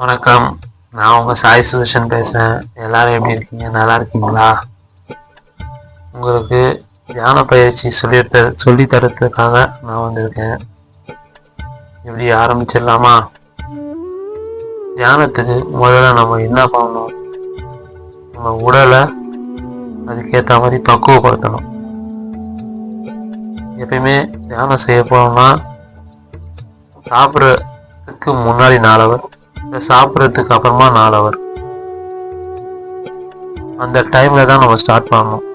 வணக்கம். நான் உங்கள் சாய் சுதர்ஷன் பேசுகிறேன். எல்லாரும் எப்படி இருக்கீங்க? நல்லா இருக்கீங்களா? உங்களுக்கு தியான பயிற்சி சொல்லி தரத்துக்காக நான் வந்திருக்கேன். எப்படி ஆரம்பிச்சிடலாமா? தியானத்துக்கு முதல்ல நம்ம என்ன பண்ணணும்? நம்ம உடலை அதுக்கேற்ற மாதிரி பக்குவப்படுத்தணும். எப்பயுமே தியானம் செய்ய போனோம்னா சாப்பிட்றதுக்கு முன்னாடி 4 ஹவர், சாப்பிட்றதுக்கு அப்புறமா 4 ஹவர், அந்த டைம்ல தான் நம்ம ஸ்டார்ட் பண்ணணும்.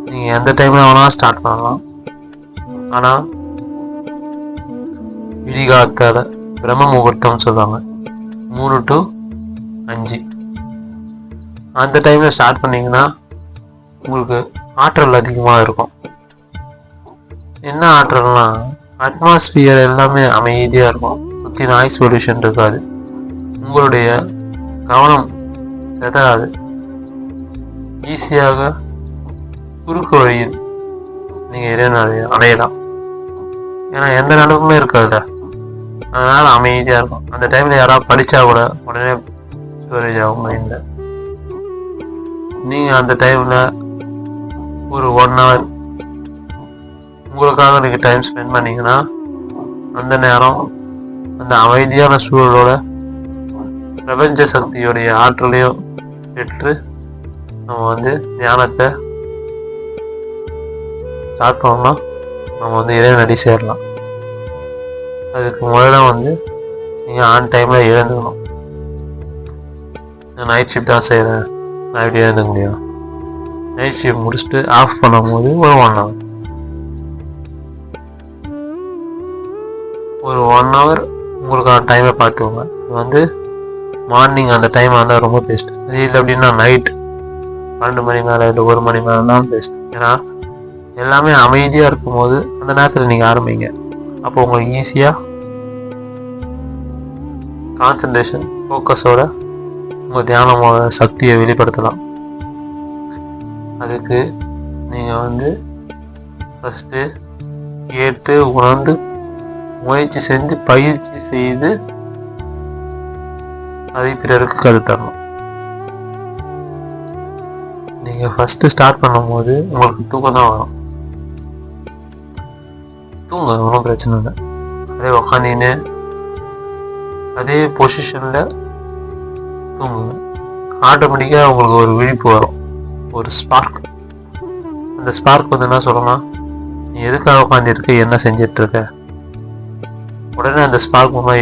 நீங்கள் எந்த டைம்ல வேணாலும் ஸ்டார்ட் பண்ணலாம். ஆனால் விடிகாத்தால பிரம்ம முகூர்த்தம்னு சொல்லுவாங்க, 3 to 5 அந்த டைம்ல ஸ்டார்ட் பண்ணீங்கன்னா உங்களுக்கு ஆற்றல் அதிகமாக இருக்கும். என்ன ஆற்றல்னா, அட்மாஸ்பியர் எல்லாமே அமைதியாக இருக்கும், சுற்றி நாய்ஸ் பொல்யூஷன் இருக்காது, உங்களுடைய கவனம் செதறாது, ஈஸியாக குறுக்கு வழியில் நீங்கள் இறைவனை அடையலாம். ஏன்னா எந்த நிலவுமே இருக்காதுல்ல, அதனால அமைதியாக இருக்கும். அந்த டைமில் யாராவது படித்தா கூட உடனே ஸ்டோரேஜ் ஆகும் மைண்டில். நீங்கள் அந்த டைமில் ஒரு 1 ஹவர் உங்களுக்காக நீங்கள் டைம் ஸ்பெண்ட் பண்ணிங்கன்னா அந்த நேரம் அந்த அமைதியான சூழலோட பிரபஞ்ச சக்தியோடைய ஆற்றலையும் பெற்று நம்ம தியானத்தை ஸ்டார்ட் பண்ணோம்னா நம்ம இறைவனடி சேரலாம். அதுக்கு முதல்ல நீங்கள் ஆன் டைமில் எழுந்துக்கணும். நான் நைட் ஷிஃப்ட் தான் செய்கிறேன், நான் எப்படி எழுந்துக்க முடியும்? நைட் ஷிஃப்ட் முடிச்சுட்டு ஆஃப் பண்ணும் போது ஒரு 1 ஹவர் உங்களுக்கான டைமை பார்த்துக்கோங்க. மார்னிங் அந்த டைம் வந்தால் ரொம்ப பெஸ்ட். அது இல்லை அப்படின்னா நைட் 12 மணி மேலே இல்லை 1 மணி மேலே தான் பெஸ்ட். ஏன்னா எல்லாமே அமைதியாக இருக்கும்போது அந்த நேரத்தில் நீங்கள் ஆரம்பிங்க. அப்போ உங்களுக்கு ஈஸியாக கான்சன்ட்ரேஷன் ஃபோக்கஸோட உங்கள் தியானமோட சக்தியை வெளிப்படுத்தலாம். அதுக்கு நீங்கள் ஃபஸ்ட்டு கேட்டு உணர்ந்து முயற்சி செஞ்சு பயிற்சி செய்து அதை பிறருக்கு கற்றுத்தரணும். நீங்கள் ஃபஸ்ட்டு ஸ்டார்ட் பண்ணும்போது உங்களுக்கு தூக்கம் தான் வரும். தூங்க ஒன்றும் பிரச்சனை இல்லை. அதே உக்காந்தின்னு அதே பொசிஷனில் தூங்குங்க. ஆட்டோமேட்டிக்காக உங்களுக்கு ஒரு விழிப்பு வரும், ஒரு ஸ்பார்க். அந்த ஸ்பார்க் என்ன சொல்லலாம், நீ எதுக்காக உட்காந்துருக்க, என்ன செஞ்சிட்ருக்க, உடனே அந்த ஸ்பார்க் மூலமாக